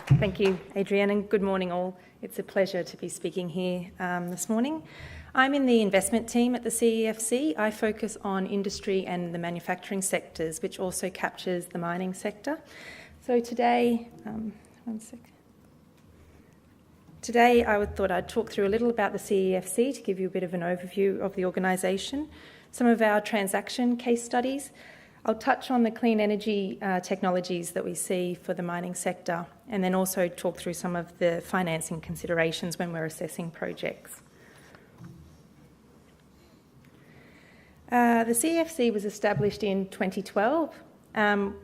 Thank you, Adrienne, and good morning all. It's a pleasure to be speaking here this morning. I'm in the investment team at the CEFC. I focus on industry and the manufacturing sectors, which also captures the mining sector. So today, Today I thought I'd talk through a little about the CEFC to give you a bit of an overview of the organisation, some of our transaction case studies. I'll touch on the clean energy technologies that we see for the mining sector, and then also talk through some of the financing considerations when we're assessing projects. The CEFC was established in 2012.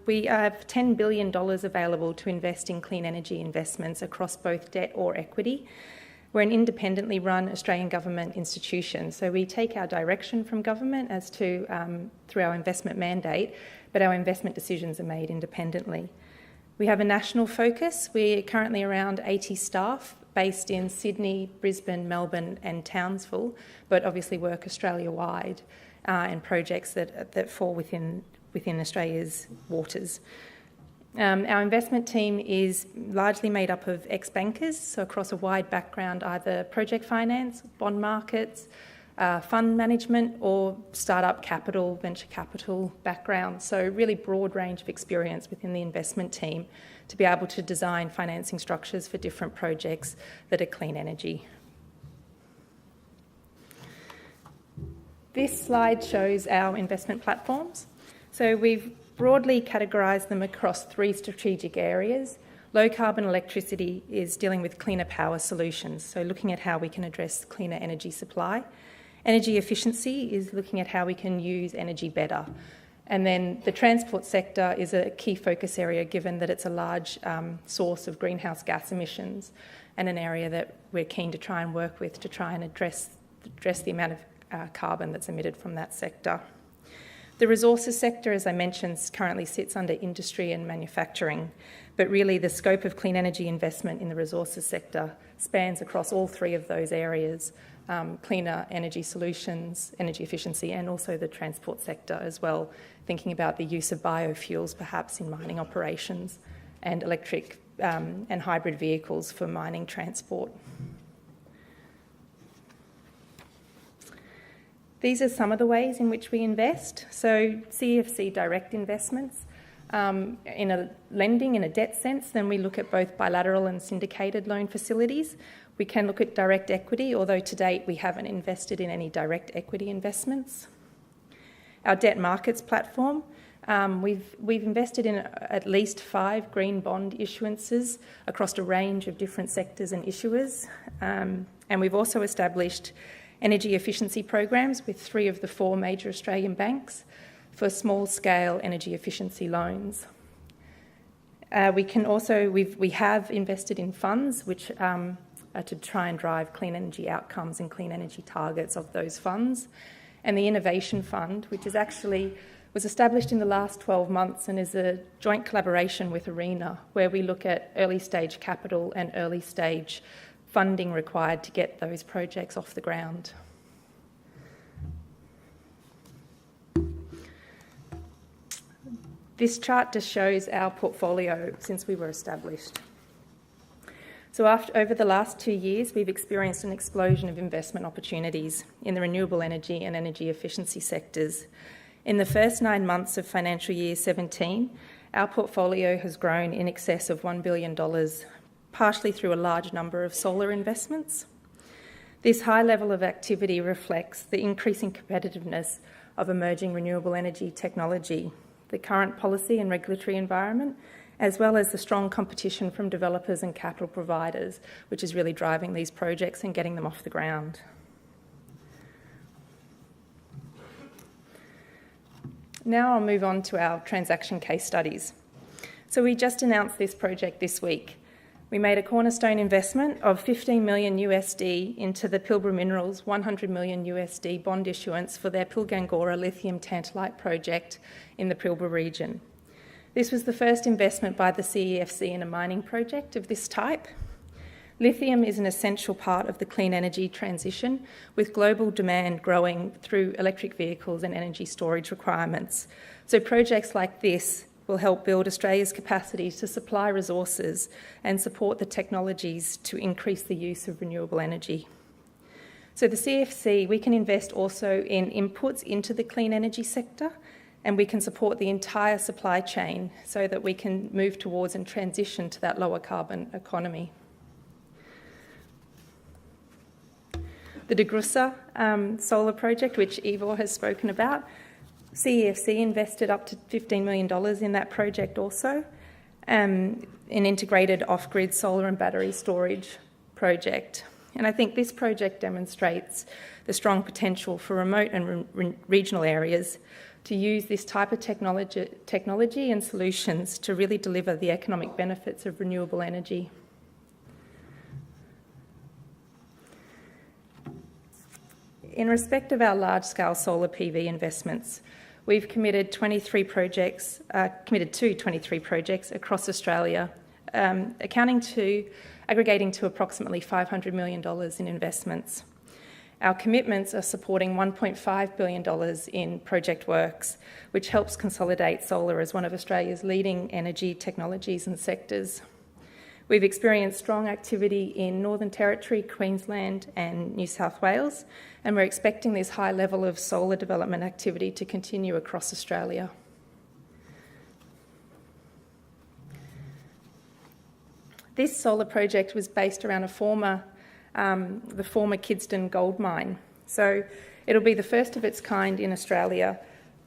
We have $10 billion available to invest in clean energy investments across both debt or equity. We're an independently run Australian government institution, so we take our direction from government as to through our investment mandate, but our investment decisions are made independently. We have a national focus. We're currently around 80 staff based in Sydney, Brisbane, Melbourne and Townsville, but obviously work Australia-wide and projects that fall within Australia's waters. Our investment team is largely made up of ex-bankers, so across a wide background, either project finance, bond markets, fund management or startup capital, venture capital background. So really broad range of experience within the investment team to be able to design financing structures for different projects that are clean energy. This slide shows our investment platforms. So we've broadly categorised them across three strategic areas. Low carbon electricity is dealing with cleaner power solutions, so looking at how we can address cleaner energy supply. Energy efficiency is looking at how we can use energy better. And then the transport sector is a key focus area given that it's a large source of greenhouse gas emissions and an area that we're keen to try and work with to try and address the amount of carbon that's emitted from that sector. The resources sector, as I mentioned, currently sits under industry and manufacturing, but really the scope of clean energy investment in the resources sector spans across all three of those areas, cleaner energy solutions, energy efficiency, and also the transport sector as well, thinking about the use of biofuels perhaps in mining operations and electric and hybrid vehicles for mining transport. These are some of the ways in which we invest. So CEFC direct investments, in a lending, in a debt sense, then we look at both bilateral and syndicated loan facilities. We can look at direct equity, although to date we haven't invested in any direct equity investments. Our debt markets platform, we've invested in at least 5 green bond issuances across a range of different sectors and issuers. And we've also established energy efficiency programs with 3 of the 4 major Australian banks for small-scale energy efficiency loans. We have invested in funds which are to try and drive clean energy outcomes and clean energy targets of those funds. And the Innovation Fund, which was established in the last 12 months and is a joint collaboration with ARENA, where we look at early-stage capital and early-stage funding required to get those projects off the ground. This chart just shows our portfolio since we were established. So over the last 2 years, we've experienced an explosion of investment opportunities in the renewable energy and energy efficiency sectors. In the first 9 months of financial year 17, our portfolio has grown in excess of $1 billion, partially through a large number of solar investments. This high level of activity reflects the increasing competitiveness of emerging renewable energy technology, the current policy and regulatory environment, as well as the strong competition from developers and capital providers, which is really driving these projects and getting them off the ground. Now I'll move on to our transaction case studies. So we just announced this project this week. We made a cornerstone investment of $15 million USD into the Pilbara Minerals $100 million USD bond issuance for their Pilgangoora lithium tantalite project in the Pilbara region. This was the first investment by the CEFC in a mining project of this type. Lithium is an essential part of the clean energy transition, with global demand growing through electric vehicles and energy storage requirements. So projects like this will help build Australia's capacity to supply resources and support the technologies to increase the use of renewable energy. So the CFC, we can invest also in inputs into the clean energy sector, and we can support the entire supply chain so that we can move towards and transition to that lower carbon economy. The DeGrussa solar project, which Ivor has spoken about, CEFC invested up to $15 million in that project also, an integrated off-grid solar and battery storage project. And I think this project demonstrates the strong potential for remote and regional areas to use this type of technology and solutions to really deliver the economic benefits of renewable energy. In respect of our large-scale solar PV investments, we've committed to 23 projects across Australia, aggregating to approximately $500 million in investments. Our commitments are supporting $1.5 billion in project works, which helps consolidate solar as one of Australia's leading energy technologies and sectors. We've experienced strong activity in Northern Territory, Queensland and New South Wales, and we're expecting this high level of solar development activity to continue across Australia. This solar project was based around the former Kidston gold mine. So it'll be the first of its kind in Australia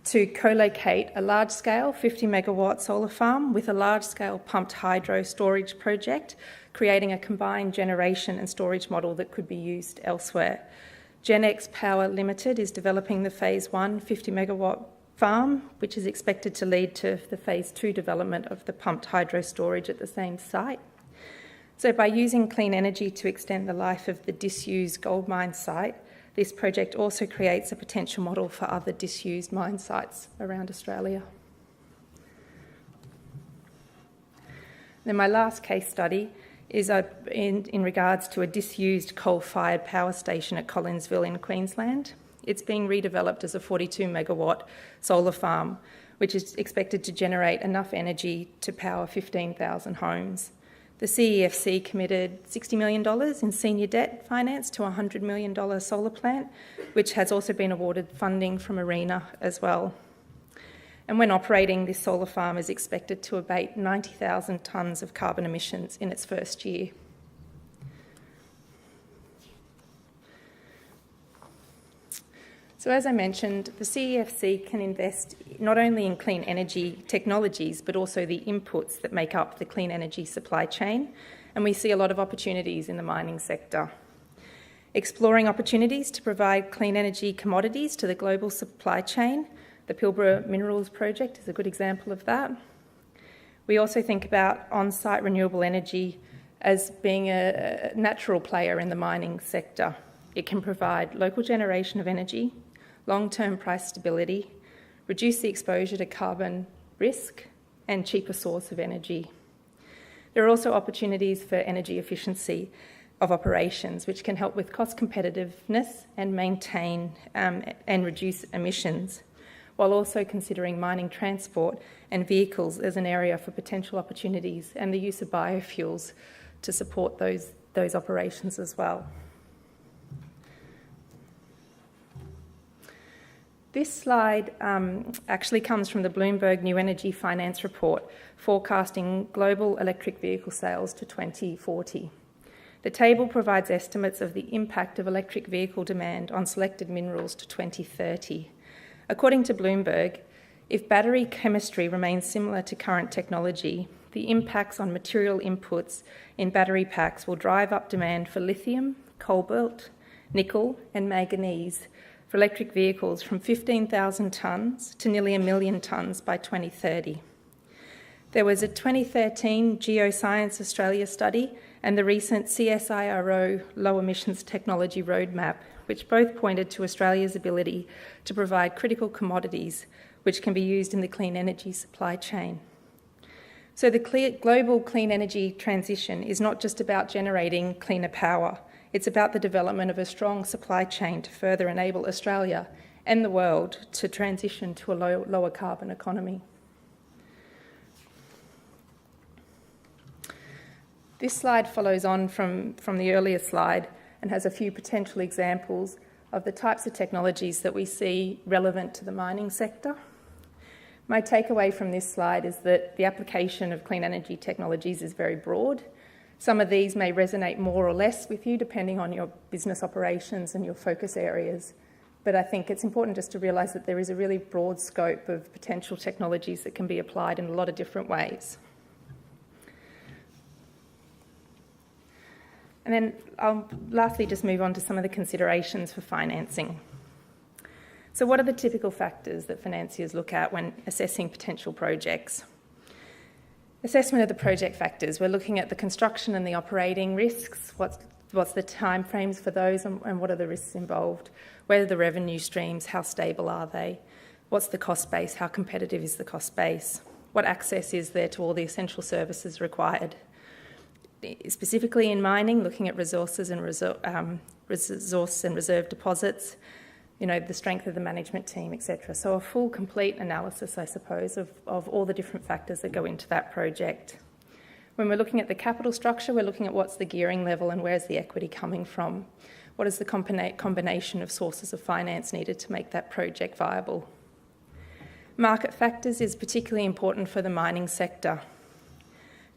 to co-locate a large-scale 50 megawatt solar farm with a large-scale pumped hydro storage project, creating a combined generation and storage model that could be used elsewhere. GenX Power Limited is developing the Phase 1 50 megawatt farm, which is expected to lead to the Phase 2 development of the pumped hydro storage at the same site. So by using clean energy to extend the life of the disused gold mine site, this project also creates a potential model for other disused mine sites around Australia. Then my last case study is in regards to a disused coal-fired power station at Collinsville in Queensland. It's being redeveloped as a 42 megawatt solar farm, which is expected to generate enough energy to power 15,000 homes. The CEFC committed $60 million in senior debt finance to a $100 million solar plant, which has also been awarded funding from ARENA as well. And when operating, this solar farm is expected to abate 90,000 tonnes of carbon emissions in its first year. So as I mentioned, the CEFC can invest not only in clean energy technologies, but also the inputs that make up the clean energy supply chain, and we see a lot of opportunities in the mining sector. Exploring opportunities to provide clean energy commodities to the global supply chain, the Pilbara Minerals project is a good example of that. We also think about on-site renewable energy as being a natural player in the mining sector. It can provide local generation of energy, long-term price stability, reduce the exposure to carbon risk, and cheaper source of energy. There are also opportunities for energy efficiency of operations, which can help with cost competitiveness and maintain and reduce emissions, while also considering mining transport and vehicles as an area for potential opportunities and the use of biofuels to support those operations as well. This slide actually comes from the Bloomberg New Energy Finance Report forecasting global electric vehicle sales to 2040. The table provides estimates of the impact of electric vehicle demand on selected minerals to 2030. According to Bloomberg, if battery chemistry remains similar to current technology, the impacts on material inputs in battery packs will drive up demand for lithium, cobalt, nickel and manganese for electric vehicles from 15,000 tonnes to nearly 1 million tonnes by 2030. There was a 2013 Geoscience Australia study and the recent CSIRO Low Emissions Technology Roadmap, which both pointed to Australia's ability to provide critical commodities which can be used in the clean energy supply chain. So the global clean energy transition is not just about generating cleaner power. It's about the development of a strong supply chain to further enable Australia and the world to transition to a lower carbon economy. This slide follows on from the earlier slide and has a few potential examples of the types of technologies that we see relevant to the mining sector. My takeaway from this slide is that the application of clean energy technologies is very broad. Some of these may resonate more or less with you depending on your business operations and your focus areas. But I think it's important just to realise that there is a really broad scope of potential technologies that can be applied in a lot of different ways. And then I'll lastly just move on to some of the considerations for financing. So what are the typical factors that financiers look at when assessing potential projects? Assessment of the project factors. We're looking at the construction and the operating risks. What's the timeframes for those and what are the risks involved? Where are the revenue streams? How stable are they? What's the cost base? How competitive is the cost base? What access is there to all the essential services required? Specifically in mining, looking at resources and resource and reserve deposits, the strength of the management team, etc. So a full, complete analysis, I suppose, of all the different factors that go into that project. When we're looking at the capital structure, we're looking at what's the gearing level and where's the equity coming from. What is the combination of sources of finance needed to make that project viable? Market factors is particularly important for the mining sector.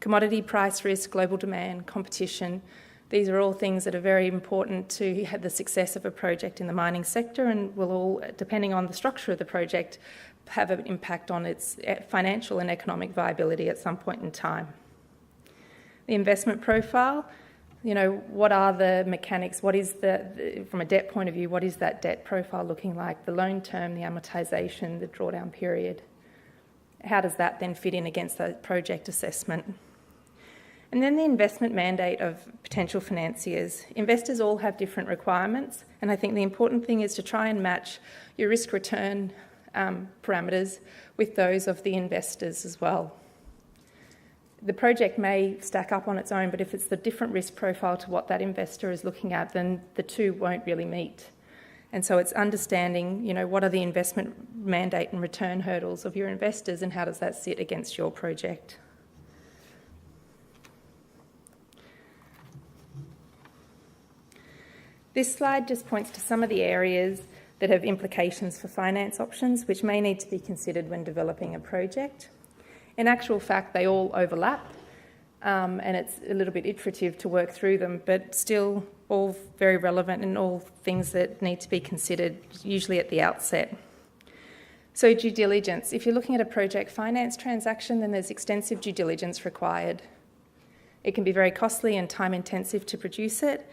Commodity price risk, global demand, competition, these are all things that are very important to the success of a project in the mining sector and will all, depending on the structure of the project, have an impact on its financial and economic viability at some point in time. The investment profile, what are the mechanics? What is from a debt point of view, what is that debt profile looking like? The loan term, the amortisation, the drawdown period. How does that then fit in against the project assessment? And then the investment mandate of potential financiers. Investors all have different requirements, and I think the important thing is to try and match your risk-return parameters with those of the investors as well. The project may stack up on its own, but if it's the different risk profile to what that investor is looking at, then the two won't really meet. And so it's understanding, what are the investment mandate and return hurdles of your investors and how does that sit against your project? This slide just points to some of the areas that have implications for finance options, which may need to be considered when developing a project. In actual fact, they all overlap, and it's a little bit iterative to work through them, but still all very relevant and all things that need to be considered, usually at the outset. So due diligence. If you're looking at a project finance transaction, then there's extensive due diligence required. It can be very costly and time-intensive to produce it.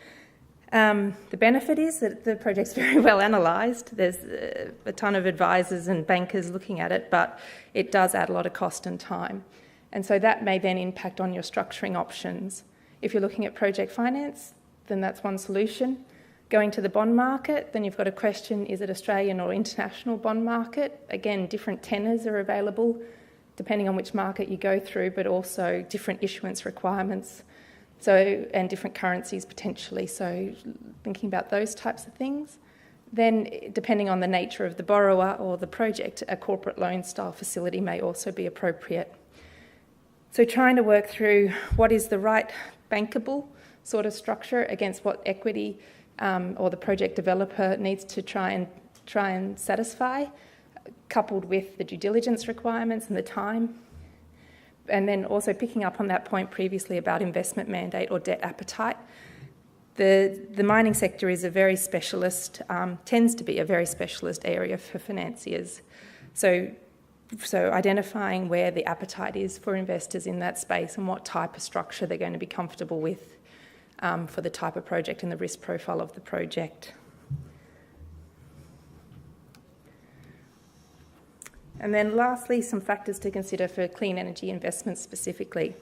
The benefit is that the project's very well analysed. There's a ton of advisors and bankers looking at it, but it does add a lot of cost and time. And so that may then impact on your structuring options. If you're looking at project finance, then that's one solution. Going to the bond market, then you've got a question, is it Australian or international bond market? Again, different tenors are available depending on which market you go through, but also different issuance requirements. And different currencies potentially, so thinking about those types of things. Then, depending on the nature of the borrower or the project, a corporate loan style facility may also be appropriate. So trying to work through what is the right bankable sort of structure against what equity or the project developer needs to try and satisfy, coupled with the due diligence requirements and the time. And then also picking up on that point previously about investment mandate or debt appetite. The mining sector is a very specialist, tends to be a very specialist area for financiers. So identifying where the appetite is for investors in that space and what type of structure they're going to be comfortable with for the type of project and the risk profile of the project. And then lastly, some factors to consider for clean energy investments specifically.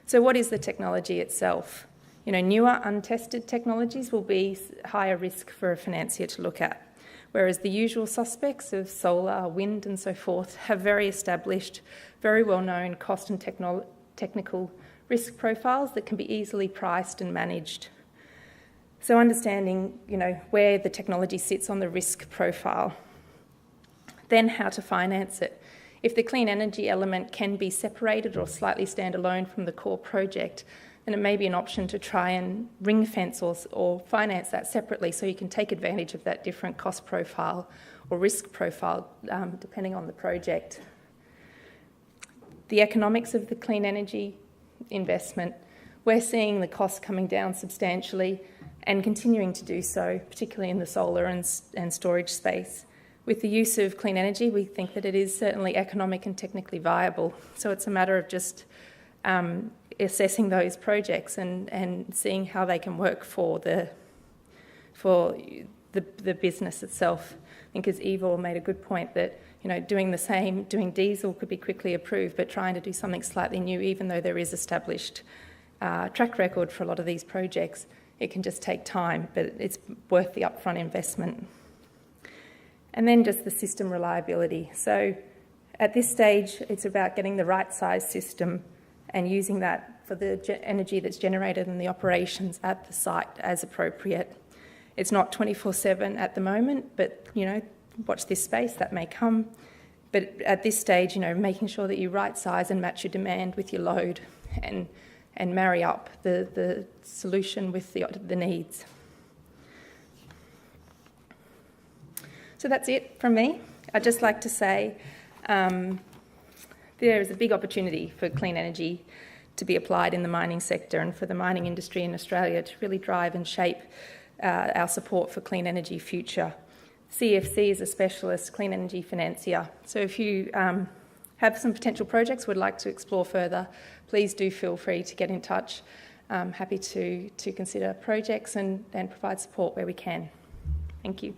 So what is the technology itself? Newer, untested technologies will be higher risk for a financier to look at, whereas the usual suspects of solar, wind and so forth have very established, very well-known cost and technical risk profiles that can be easily priced and managed. So understanding, where the technology sits on the risk profile. Then how to finance it. If the clean energy element can be separated or slightly stand alone from the core project, then it may be an option to try and ring fence or finance that separately so you can take advantage of that different cost profile or risk profile depending on the project. The economics of the clean energy investment, we're seeing the costs coming down substantially and continuing to do so, particularly in the solar and storage space. With the use of clean energy, we think that it is certainly economic and technically viable. So it's a matter of just assessing those projects and seeing how they can work for the business itself. I think as Ivor made a good point that doing diesel could be quickly approved, but trying to do something slightly new, even though there is established track record for a lot of these projects, it can just take time, but it's worth the upfront investment. And then just the system reliability. So at this stage, it's about getting the right size system and using that for the energy that's generated in the operations at the site as appropriate. It's not 24/7 at the moment, but, watch this space, that may come. But at this stage, making sure that you right size and match your demand with your load and marry up the solution with the needs. So that's it from me. I'd just like to say there is a big opportunity for clean energy to be applied in the mining sector and for the mining industry in Australia to really drive and shape our support for clean energy future. CFC is a specialist clean energy financier. So if you have some potential projects would like to explore further, please do feel free to get in touch. I'm happy to consider projects and provide support where we can. Thank you.